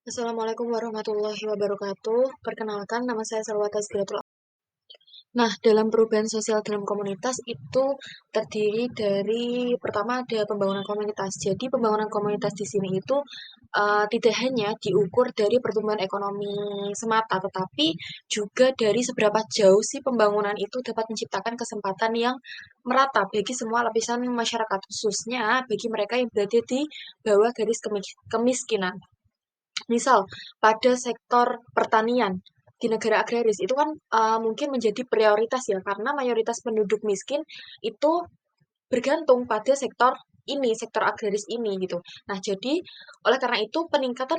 Assalamualaikum warahmatullahi wabarakatuh. Perkenalkan, nama saya Salwa Tazkiratul. Nah, dalam perubahan sosial dalam komunitas itu terdiri dari pertama ada pembangunan komunitas. Jadi pembangunan komunitas di sini itu tidak hanya diukur dari pertumbuhan ekonomi semata, tetapi juga dari seberapa jauh sih pembangunan itu dapat menciptakan kesempatan yang merata bagi semua lapisan masyarakat, khususnya bagi mereka yang berada di bawah garis kemiskinan. Misal, pada sektor pertanian di negara agraris itu kan mungkin menjadi prioritas ya, karena mayoritas penduduk miskin itu bergantung pada sektor ini, sektor agraris ini gitu. Nah, jadi oleh karena itu peningkatan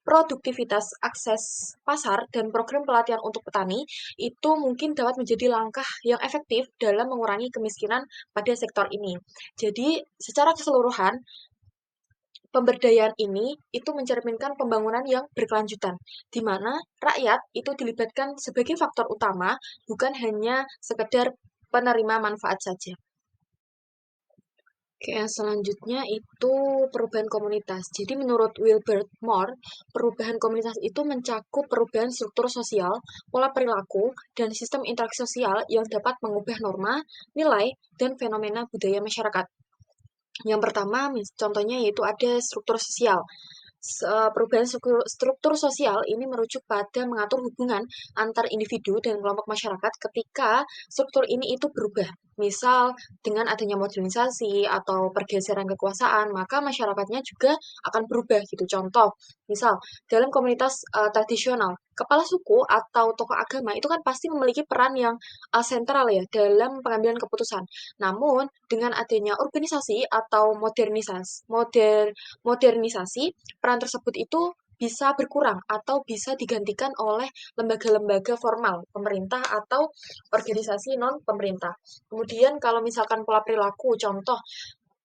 produktivitas akses pasar dan program pelatihan untuk petani itu mungkin dapat menjadi langkah yang efektif dalam mengurangi kemiskinan pada sektor ini. Jadi, secara keseluruhan pemberdayaan ini itu mencerminkan pembangunan yang berkelanjutan, di mana rakyat itu dilibatkan sebagai faktor utama, bukan hanya sekedar penerima manfaat saja. Oke, yang selanjutnya itu perubahan komunitas. Jadi menurut Wilbert Moore, perubahan komunitas itu mencakup perubahan struktur sosial, pola perilaku, dan sistem interaksi sosial yang dapat mengubah norma, nilai, dan fenomena budaya masyarakat. Yang pertama, contohnya yaitu ada struktur sosial. Perubahan struktur sosial ini merujuk pada mengatur hubungan antar individu dan kelompok masyarakat ketika struktur ini itu berubah. Misal, dengan adanya modernisasi atau pergeseran kekuasaan, maka masyarakatnya juga akan berubah gitu. Contoh, misal, dalam komunitas tradisional, kepala suku atau tokoh agama itu kan pasti memiliki peran yang sentral ya dalam pengambilan keputusan. Namun, dengan adanya urbanisasi atau modernisasi, peran tersebut itu bisa berkurang atau bisa digantikan oleh lembaga-lembaga formal pemerintah atau organisasi non pemerintah. Kemudian kalau misalkan pola perilaku, contoh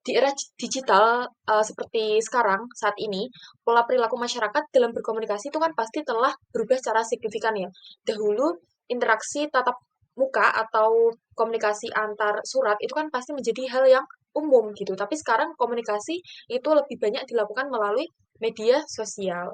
di era digital seperti sekarang saat ini, pola perilaku masyarakat dalam berkomunikasi itu kan pasti telah berubah secara signifikan ya. Dahulu interaksi tatap muka atau komunikasi antar surat itu kan pasti menjadi hal yang umum gitu. Tapi sekarang komunikasi itu lebih banyak dilakukan melalui media sosial.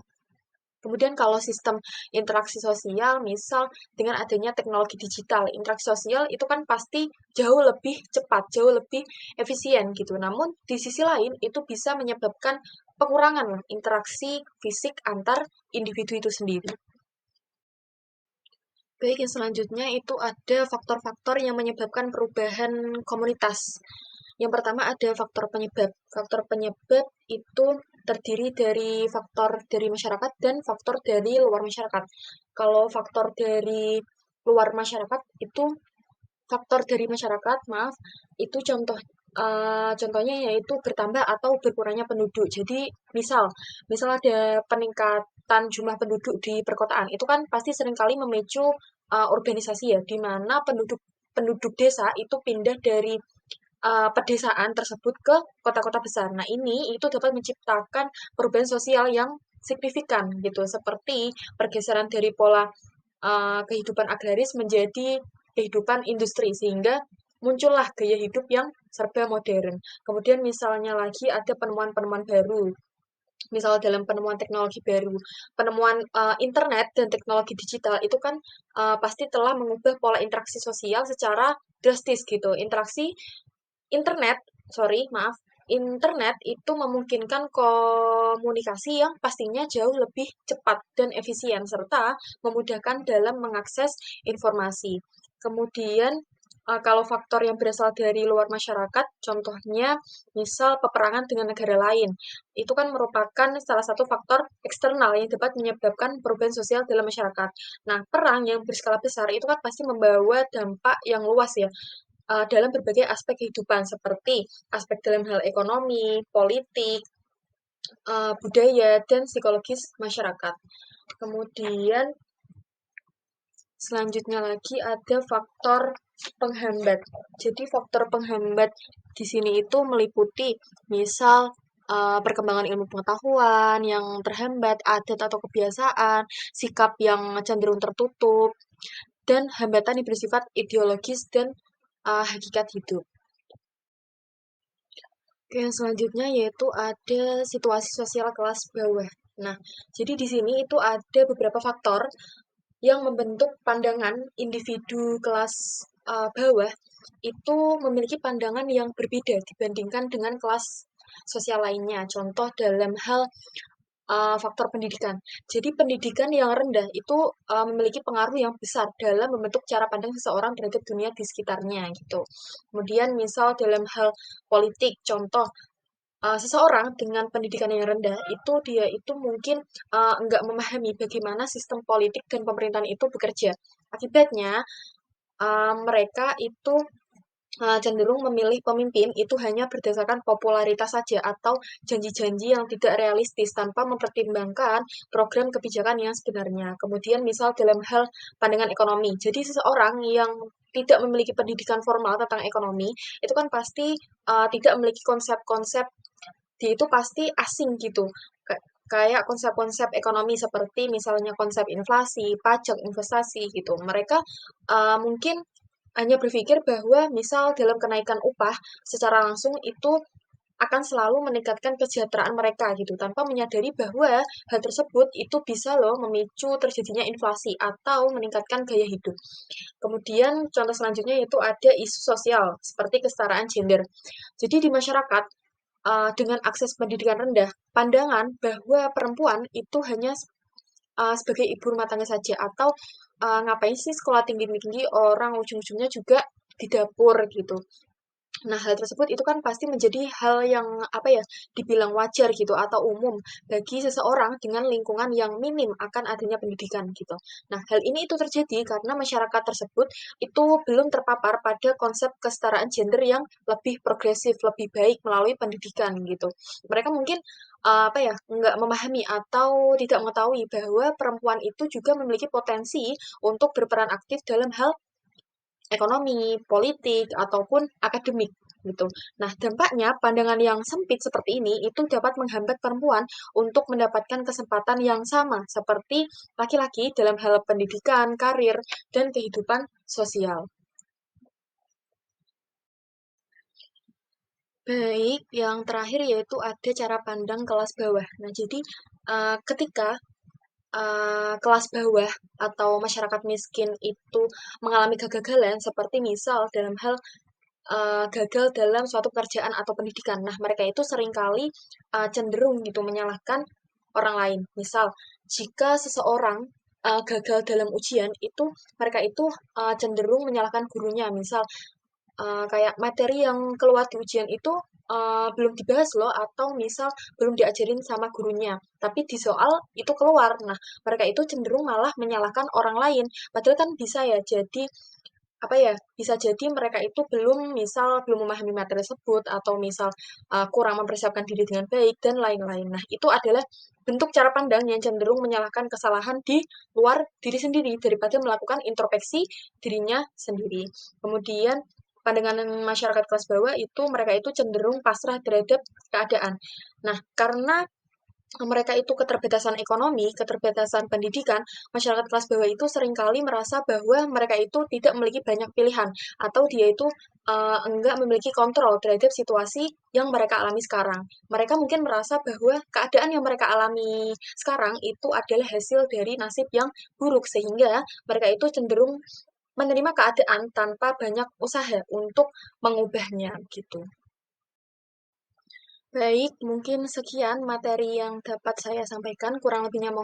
Kemudian kalau sistem interaksi sosial, misal dengan adanya teknologi digital, interaksi sosial itu kan pasti jauh lebih cepat, jauh lebih efisien gitu. Namun di sisi lain itu bisa menyebabkan pengurangan interaksi fisik antar individu itu sendiri. Baik, yang selanjutnya itu ada faktor-faktor yang menyebabkan perubahan komunitas. Yang pertama ada faktor penyebab. Faktor penyebab itu terdiri dari faktor dari masyarakat dan faktor dari luar masyarakat. Kalau faktor dari luar masyarakat itu faktor dari masyarakat, maaf, itu contohnya yaitu bertambah atau berkurangnya penduduk. Jadi misal ada peningkatan jumlah penduduk di perkotaan, itu kan pasti seringkali memicu urbanisasi ya, di mana penduduk penduduk desa itu pindah dari pedesaan tersebut ke kota-kota besar. Nah, ini itu dapat menciptakan perubahan sosial yang signifikan gitu, seperti pergeseran dari pola kehidupan agraris menjadi kehidupan industri, sehingga muncullah gaya hidup yang serba modern. Kemudian misalnya lagi ada penemuan-penemuan baru, misal dalam penemuan teknologi baru, penemuan internet dan teknologi digital itu kan pasti telah mengubah pola interaksi sosial secara drastis gitu. Internet, sorry, maaf, internet itu memungkinkan komunikasi yang pastinya jauh lebih cepat dan efisien, serta memudahkan dalam mengakses informasi. Kemudian, kalau faktor yang berasal dari luar masyarakat, contohnya misal peperangan dengan negara lain, itu kan merupakan salah satu faktor eksternal yang dapat menyebabkan perubahan sosial dalam masyarakat. Nah, perang yang berskala besar itu kan pasti membawa dampak yang luas ya, dalam berbagai aspek kehidupan seperti aspek dalam hal ekonomi, politik, budaya, dan psikologis masyarakat. Kemudian selanjutnya lagi ada faktor penghambat. Jadi faktor penghambat di sini itu meliputi misal perkembangan ilmu pengetahuan yang terhambat, adat atau kebiasaan, sikap yang cenderung tertutup, dan hambatan yang bersifat ideologis dan hakikat hidup. Oke, yang selanjutnya yaitu ada situasi sosial kelas bawah. Nah, jadi di sini itu ada beberapa faktor yang membentuk pandangan individu kelas bawah itu memiliki pandangan yang berbeda dibandingkan dengan kelas sosial lainnya. Contoh dalam hal faktor pendidikan. Jadi pendidikan yang rendah itu memiliki pengaruh yang besar dalam membentuk cara pandang seseorang terhadap dunia di sekitarnya gitu. Kemudian misal dalam hal politik, contoh seseorang dengan pendidikan yang rendah itu dia itu mungkin enggak memahami bagaimana sistem politik dan pemerintahan itu bekerja. Akibatnya mereka itu cenderung memilih pemimpin itu hanya berdasarkan popularitas saja atau janji-janji yang tidak realistis tanpa mempertimbangkan program kebijakan yang sebenarnya. Kemudian misal dalam hal pandangan ekonomi. Jadi seseorang yang tidak memiliki pendidikan formal tentang ekonomi itu kan pasti tidak memiliki konsep-konsep, dia itu pasti asing gitu. Kayak konsep-konsep ekonomi seperti misalnya konsep inflasi, pajak, investasi gitu. Mereka mungkin hanya berpikir bahwa misal dalam kenaikan upah secara langsung itu akan selalu meningkatkan kesejahteraan mereka gitu, tanpa menyadari bahwa hal tersebut itu bisa loh memicu terjadinya inflasi atau meningkatkan gaya hidup. Kemudian contoh selanjutnya yaitu ada isu sosial seperti kesetaraan gender. Jadi di masyarakat dengan akses pendidikan rendah, pandangan bahwa perempuan itu hanya sebagai ibu rumah tangga saja atau ngapain sih sekolah tinggi-tinggi orang ujung-ujungnya juga di dapur gitu. Nah, hal tersebut itu kan pasti menjadi hal yang apa ya, dibilang wajar gitu atau umum bagi seseorang dengan lingkungan yang minim akan adanya pendidikan gitu. Nah, hal ini itu terjadi karena masyarakat tersebut itu belum terpapar pada konsep kesetaraan gender yang lebih progresif, lebih baik melalui pendidikan gitu. Mereka mungkin apa ya, nggak memahami atau tidak mengetahui bahwa perempuan itu juga memiliki potensi untuk berperan aktif dalam hal ekonomi, politik, ataupun akademik gitu. Nah, dampaknya pandangan yang sempit seperti ini itu dapat menghambat perempuan untuk mendapatkan kesempatan yang sama seperti laki-laki dalam hal pendidikan, karir, dan kehidupan sosial. Baik, yang terakhir yaitu ada cara pandang kelas bawah. Nah, jadi ketika kelas bawah atau masyarakat miskin itu mengalami kegagalan seperti misal dalam hal gagal dalam suatu pekerjaan atau pendidikan. Nah, mereka itu seringkali cenderung gitu menyalahkan orang lain. Misal, jika seseorang gagal dalam ujian, itu mereka itu cenderung menyalahkan gurunya. Misal, kayak materi yang keluar di ujian itu belum dibahas loh, atau misal belum diajarin sama gurunya. Tapi di soal itu keluar. Nah, mereka itu cenderung malah menyalahkan orang lain. Padahal kan bisa ya jadi apa ya, bisa jadi mereka itu belum memahami materi tersebut atau misal kurang mempersiapkan diri dengan baik dan lain-lain. Nah, itu adalah bentuk cara pandang yang cenderung menyalahkan kesalahan di luar diri sendiri daripada melakukan introspeksi dirinya sendiri. Kemudian pandangan masyarakat kelas bawah itu mereka itu cenderung pasrah terhadap keadaan. Nah, karena mereka itu keterbatasan ekonomi, keterbatasan pendidikan, masyarakat kelas bawah itu seringkali merasa bahwa mereka itu tidak memiliki banyak pilihan atau dia itu enggak memiliki kontrol terhadap situasi yang mereka alami sekarang. Mereka mungkin merasa bahwa keadaan yang mereka alami sekarang itu adalah hasil dari nasib yang buruk sehingga mereka itu cenderung menerima keadaan tanpa banyak usaha untuk mengubahnya gitu. Baik, mungkin sekian materi yang dapat saya sampaikan. Kurang lebihnya mohon